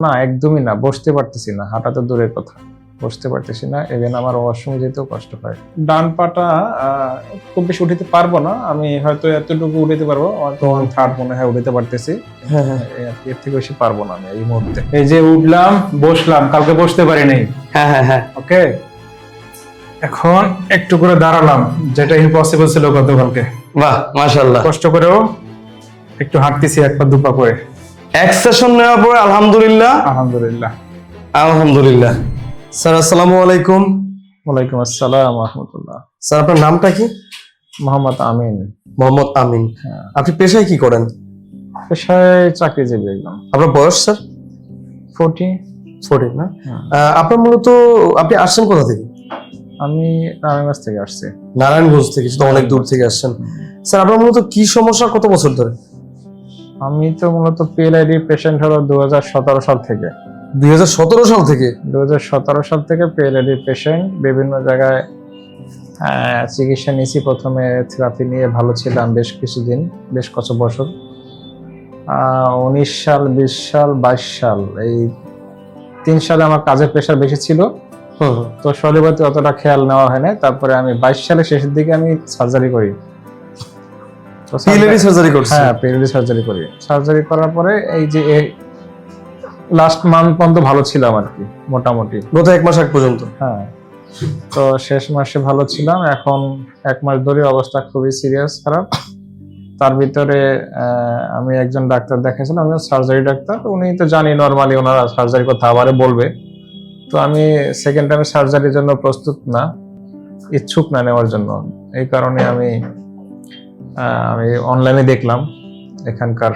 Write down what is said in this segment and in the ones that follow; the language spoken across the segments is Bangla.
না, একদমই না। বসতে পারতেছি না। হাঁটা তো দূরের কথা। বসতে পারতেছি না। ইভেন আমার ওয়াশরুমে যেতেও কষ্ট হয়। ডান পাটা আ খুব বেশি উঠাতে পারবো না। আমি হয়তো এতটুকু উঠাতে পারবো। হয়তো 1/3 মনে হয় উঠাতে পারতেছি। হ্যাঁ, হ্যাঁ। এর থেকে বেশি পারবো না আমি এই মুহূর্তে। এই যে উঠলাম, বসলাম, কালকে বসতে পারি নাই। হ্যাঁ, হ্যাঁ, হ্যাঁ। ওকে, এখন একটু করে দাঁড়ালাম, যেটা ইম্পসিবল ছিল গতকালকে। বাহ, মাশাআল্লাহ। কষ্ট করেও একটু হাঁটতেছি, এক পা দু পা করে। এক সেশন নেওয়ার পরে আলহামদুলিল্লাহ। আলহামদুলিল্লাহ। আলহামদুলিল্লাহ। স্যার আসসালামু আলাইকুম। ওয়ালাইকুম আসসালাম ওয়া রাহমাতুল্লাহ। স্যার আপনার নামটা কি? মোহাম্মদ আমিন। মোহাম্মদ আমিন। হ্যাঁ। আপনি পেশায় কি করেন? পেশায় চাকরিজীবী একদম। আপনার বয়স স্যার? 40। 40 না? হ্যাঁ। আপনার মূলত আপনি আসছেন কোথা থেকে? আমি নারায়ণগঞ্জ থেকে আসছি। নারায়ণগঞ্জ থেকে, তো অনেক দূর থেকে আসছেন। স্যার আপনার মূলত কি সমস্যা, কত বছর ধরে? আমি তো মূলত পিএলআইডি পেশেন্ট হলো 2017 সাল থেকে। 2017 সাল থেকে? 2017 সাল থেকে পিএলআইডি পেশেন্ট। বিভিন্ন জায়গায় চিকিৎসা নিয়েছি। প্রথমে থেরাপি নিয়ে ভালো ছিলাম বেশ কিছুদিন, বেশ কত বছর। 19 সাল, 20 সাল, 22 সাল, এই 3 সালে আমার কাজের প্রেশার বেশি ছিল, তো শরীরের প্রতি অতটা খেয়াল নেওয়া হয় না। তারপরে আমি 22 সালের শেষের দিকে আমি সার্জারি করি। পিএলআইডি সার্জারি করছেন? হ্যাঁ, পিএলআইডি সার্জারি করি। সার্জারি করার পরে এই যে লাস্ট মান্থ পর্যন্ত ভালো ছিলাম আর কি, মোটামুটি গত 1 মাস আগ পর্যন্ত। হ্যাঁ, তো শেষ মাসে ভালো ছিলাম। এখন 1 মাস ধরে অবস্থা খুবই সিরিয়াস, খারাপ। তার ভিতরে আমি একজন ডাক্তার দেখাইছিলাম, আমি সার্জারি ডাক্তার। উনি তো জানি নর্মালি ওনারা সার্জারি কথা আবারে বলবে, তো আমি সেকেন্ড টাইমে সার্জারির জন্য প্রস্তুত না, ইচ্ছুক না নেওয়ার জন্য। এই কারণে আমি অনলাইনে দেখলাম এখানকার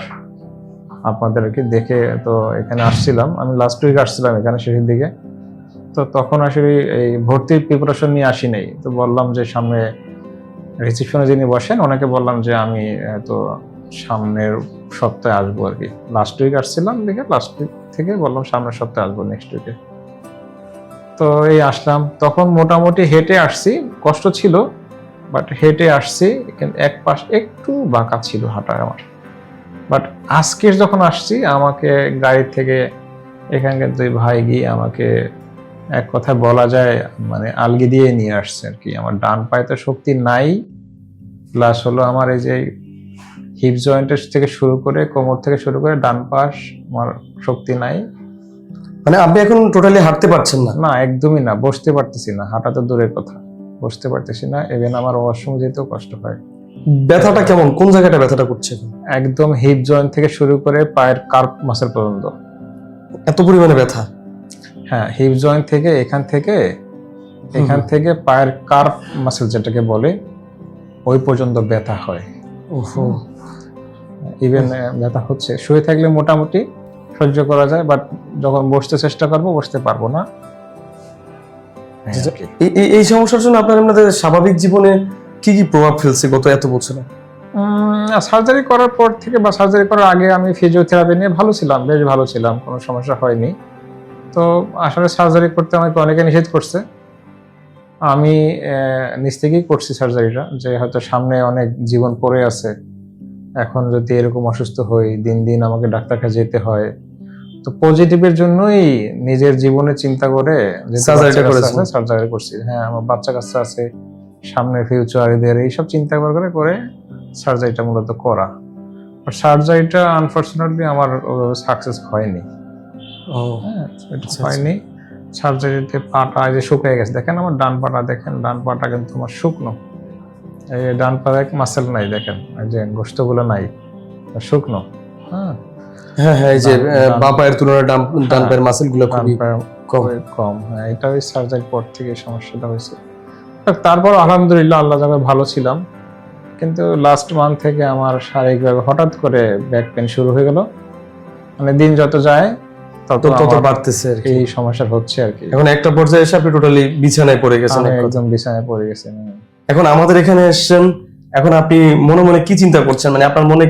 আপনাদেরকে দেখে, তো এখানে আসছিলাম। আমি লাস্ট উইক আসছিলাম এখানে শেষের দিকে, তো তখন আসলে এই ভর্তির প্রিপারেশন নিয়ে আসি নাই। তো বললাম যে সামনে রিসেপশনে যিনি বসেন ওনাকে বললাম যে আমি তো সামনের সপ্তাহে আসবো আর কি। লাস্ট উইক আসছিলাম দেখে, লাস্ট উইক থেকে বললাম সামনের সপ্তাহে আসবো, নেক্সট উইকে। তো এই আসলাম, তখন মোটামুটি হেঁটে আসছি, কষ্ট ছিল বাট হেঁটে আসছি। এক পাশ একটু বাঁকা ছিল হাঁটায় আমার, বাট আজকে যখন আসছি আমাকে গাড়ি থেকে এখানকার 2 ভাই গিয়ে আমাকে এক কথায় বলা যায় মানে আলগি দিয়ে নিয়ে আসছে আর কি। আমার ডান পায়ে তো শক্তি নাই, প্লাস হলো আমার এই যে হিপ জয়েন্টের থেকে শুরু করে কোমর থেকে শুরু করে ডান পাশ আমার শক্তি নাই। মানে আপনি এখন টোটালি হাঁটতে পারছেন না? না, একদমই না। বসতে পারতেছি না। হাঁটা তো দূরের কথা, বসতে পারতেছি না। ইভেন আমার ওয়াশরুমে যেতেও কষ্ট হয়। ব্যথাটা কেমন, কোন জায়গাটা ব্যথাটা করছে? একদম হিপ জয়েন্ট থেকে শুরু করে পায়ের কার্প মাসেল পর্যন্ত এত পরিমাণে ব্যথা? হ্যাঁ, হিপ জয়েন্ট থেকে এখান থেকে পায়ের কার্প মাসেল যেটাকে বলে ওই পর্যন্ত ব্যথা হয়। ওহো। ইভেন ব্যথা হচ্ছে। শুয়ে থাকলে মোটামুটি সহ্য করা যায়, বাট যখন বসতে চেষ্টা করবো বসতে পারবো না। এই সমস্যার জন্য আপনাদের স্বাভাবিক জীবনে কি কি প্রভাব ফেলছে গত এত বছরে? সার্জারি করার পর থেকে বা সার্জারি করার আগে আমি ফিজিওথেরাপি নিয়ে ভালো ছিলাম, বেশ ভালো ছিলাম, কোনো সমস্যা হয়নি। তো আসলে সার্জারি করতে আমাকে অনেকে নিষেধ করছে। আমি নিজ থেকেই করছি সার্জারিটা, যে হয়তো সামনে অনেক জীবন পড়ে আছে। এখন যদি এরকম অসুস্থ হই, দিন দিন আমাকে ডাক্তার কাছে যেতে হয়, তো পজিটিভের জন্যই নিজের জীবনে চিন্তা করে সার্জারি করছি। হ্যাঁ, আমার বাচ্চা কাচ্চা আছে, সামনে ফিউচার, এদের এইসব চিন্তা করে সার্জারিটা মূলত করা। আর সার্জারিটা আনফরচুনেটলি আমার সাকসেস হয়নি। হয়নি। সার্জারিতে পাটা যে শুকিয়ে গেছে, দেখেন আমার ডান পাটা, দেখেন ডান পাটা কিন্তু আমার শুকনো। এই ডান পায়ে মাসেল নাই, দেখেন এই যে গোশতগুলো নাই, শুকনো। হ্যাঁ হ্যাঁ হ্যাঁ, এই যে বাঁ পায়ের তুলনায় ডান পায়ের মাসেলগুলো খুবই কম। হ্যাঁ, এটা ওই সার্জারির পর থেকে সমস্যাটা হয়েছে। তারপর আলহামদুলিল্লাহ আল্লাহ যাবে ভালো ছিলাম, কিন্তু লাস্ট মান্থ থেকে আমার শারীরিকভাবে হঠাৎ করে ব্যাক পেন শুরু হয়ে গেল। মানে দিন যত যায় তত বাড়তেছে আর কি, এই সমস্যা হচ্ছে আর কি। এখন একটা পর্যায়ে এসে আপনি টোটালি বিছানায় পড়ে গেছেন। একদম বিছানায় পড়ে গেছেন। এখন আমাদের এখানে এসেছেন, এখন আপনি মনে মনে কি চিন্তা করছেন? মানে আপনার মনে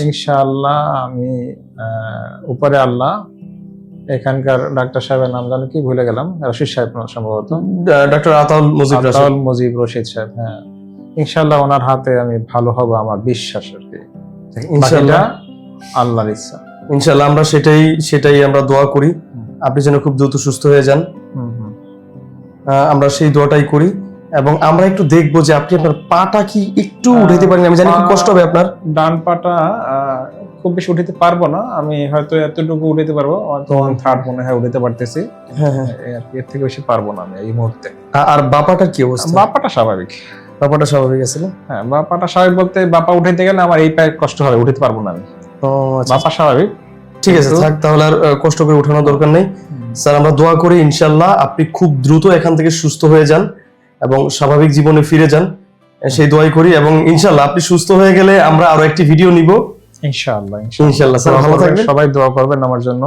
ইনশাআল্লাহ আমি উপরে আল্লাহ, এখানকার ডাক্তার সাহেবের নাম জানো কি, ভুলে গেলাম, রশিদ সাহেব সম্ভবত, ডাক্তার আতাউল মজিব রশিদ সাহেব। হ্যাঁ, ইনশাআল্লাহ ওনার হাতে আমি ভালো হব, আমার বিশ্বাস আর কি। ইনশাআল্লাহ আল্লাহর ইচ্ছা। ইনশাআল্লাহ আমরা সেটাই আমরা দোয়া করি, আপনি যেন খুব দ্রুত সুস্থ হয়ে যান। আমরা সেই দোয়াটাই করি এবং আমরা একটু দেখবো যে আপনি আপনার পাটা কি একটু উঠাইতে পারেন। আমি জানি খুব কষ্ট হবে আপনার। ডান পাটা খুব বেশি উঠাতে পারবো না, আমি হয়তো এতটুকু উঠাতে পারবো, হয়তো 1/3 মনে হয় উঠাতে পারতেছি। হ্যাঁ হ্যাঁ। এর থেকে বেশি পারবো না আমি এই মুহূর্তে। আর বাপাটার কি অবস্থা? বাপাটা স্বাভাবিক। বাপাটা স্বাভাবিক আছে না? হ্যাঁ, বাপাটা স্বাভাবিক বলতে বাপা উঠাইতে গেলে আমার এই পায়ে কষ্ট হবে, উঠাতে পারবো না আমি। ও আচ্ছা, বাপা স্বাভাবিক। ঠিক আছে, থাক তাহলে আর কষ্ট করে উঠানোর দরকার নেই। স্যার আমরা দোয়া করি ইনশাআল্লাহ আপনি খুব দ্রুত এখান থেকে সুস্থ হয়ে যান এবং স্বাভাবিক জীবনে ফিরে যান, সেই দোয়াই করি। এবং ইনশাআল্লাহ আপনি সুস্থ হয়ে গেলে আমরা আরো একটি ভিডিও নিব ইনশাআল্লাহ। ইনশাআল্লাহ। স্যার ভালো থাকবেন, সবাই দোয়া করবেন আমার জন্য।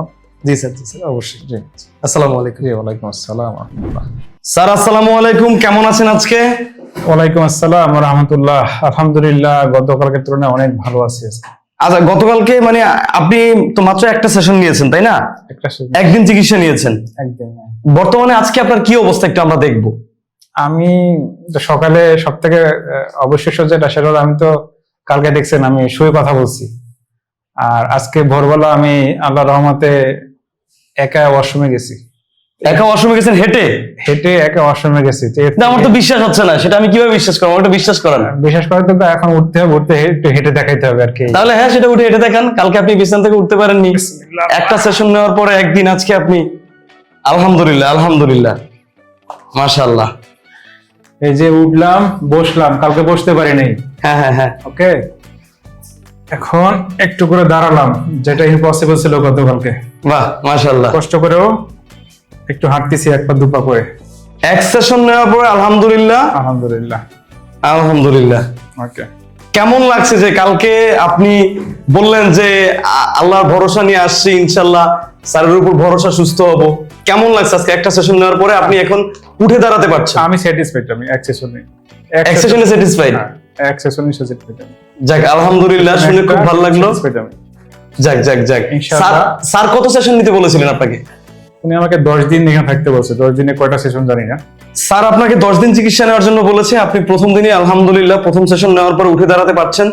জি স্যার অবশ্যই। জি, আসসালামু আলাইকুম। জি, ওয়ালাইকুম আসসালাম ওয়া রাহমাতুল্লাহ। স্যার আসসালামু আলাইকুম, কেমন আছেন আজকে? ওয়ালাইকুম আসসালাম ওয়া রাহমাতুল্লাহ। আলহামদুলিল্লাহ, গতকালকের তুলনায় অনেক ভালো আছি আজকে। আচ্ছা, গতকালকে মানে আপনি তো মাত্র একটা সেশন নিয়েছেন তাই না? একদিন চিকিৎসা নিয়েছেন। একদম। বর্তমানে আজকে আপনার কি অবস্থা একটু আমরা দেখবো। আমি তো সকালে সব থেকে অবশ্যই যেটা সেটা হলো, আমি তো কালকে দেখছেন আমি শুয়ে কথা বলছি, আর আজকে ভোরবেলা আমি আল্লাহর রহমতে একা ওয়াশরুমে গেছি। একা ওয়াশরুমে গেছেন হেঁটে? হেঁটে একা ওয়াশরুমে গেছি। না, আমার তো বিশ্বাস হচ্ছে না, সেটা আমি কিভাবে বিশ্বাস করবো? ওটা বিশ্বাস করেন। বিশেষ করে তো এখন উঠতে একটু হেঁটে দেখাইতে হবে আর কি। তাহলে হ্যাঁ, সেটা উঠে হেঁটে দেখান। কালকে আপনি বিছানা থেকে উঠতে পারেননি, একটা সেশন নেওয়ার পরে একদিন আজকে আপনি আলহামদুলিল্লাহ আলহামদুলিল্লাহ মাশাআল্লাহ। এই যে উঠলাম, বসলাম, কালকে বসতে পারি নাই। হ্যাঁ হ্যাঁ হ্যাঁ। ওকে, এখন একটু করে দাঁড়ালাম, যেটা ইম্পসিবল ছিল গতকালকে। বাহ মাশাআল্লাহ। কষ্ট করেও একটু হাঁটতেছি, এক পা দুপা করে। এক সেশন নেওয়ার পরে আলহামদুলিল্লাহ আলহামদুলিল্লাহ আলহামদুলিল্লাহ। ওকে, কেমন লাগছে যে কালকে আপনি বললেন যে আল্লাহর ভরসা নিয়ে আসছি, ইনশাআল্লাহ স্যারের উপর ভরসা, সুস্থ হব? কেমন লাগছে আজকে একটা সেশন নেওয়ার পরে আপনি এখন উঠে দাঁড়াতে পারছেন? আমি স্যাটিসফাইড। আমি এক সেশনে স্যাটিসফাইড। এক সেশনে স্যাটিসফাইড। যাক আলহামদুলিল্লাহ, শুনে খুব ভালো লাগলো। যাক যাক যাক। ইনশাআল্লাহ। স্যার কত সেশন নিতে বলেছিলেন আপনাকে? উনি আমাকে 10 দিন এখানে থাকতে বলছে। 10 দিনে কয়টা সেশন জানি না। স্যার আপনাকে 10 দিন চিকিৎসা নেওয়ার জন্য বলেছে, আপনি প্রথম দিনই আলহামদুলিল্লাহ প্রথম সেশন নেওয়ার পর উঠে দাঁড়াতে পারছেন।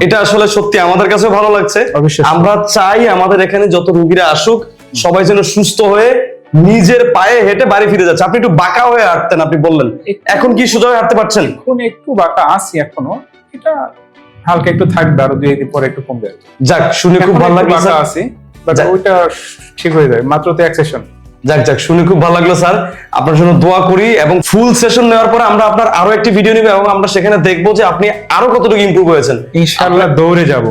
এটা আসলে সত্যি আমাদের কাছেও ভালো লাগছে। অবশ্যই। আমরা চাই আমাদের এখানে যত রোগীরা আসুক সবাই যেন সুস্থ হয়ে নিজের পায়ে হেঁটে বাড়ি ফিরে যাচ্ছে। আপনি একটু বাঁকা হয়ে হাঁটতেন, আপনি বললেন, এখন কি সোজা হয়ে হাঁটতে পারছেন? এখন একটু বাঁকা আছি এখনো, এটা হালকা একটু থাকবে, আরো 2 দিন পরে একটু কমবে। যাক, শুনে খুব ভালো লাগলো বাঁকা স্যার। আছি, বাট ওইটা ঠিক হয়ে যাবে, মাত্র তো এক সেশন। যাক যাক, শুনে খুব ভালো লাগলো স্যার। আপনার জন্য দোয়া করি এবং ফুল সেশন নেওয়ার পরে আমরা আপনার আরো একটি ভিডিও নিব এবং আমরা সেখানে দেখবো যে আপনি আরো কতটুকু ইমপ্রুভ হয়েছেন। ইনশাআল্লাহ দৌড়ে যাব।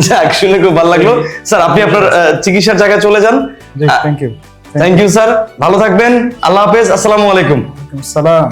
যাক, শুনে খুব ভালো লাগলো স্যার। আপনি আপনার চিকিৎসার জায়গায় চলে যান। থ্যাংক ইউ স্যার, ভালো থাকবেন। আল্লাহ হাফেজ। আসসালামু আলাইকুম। আসসালাম।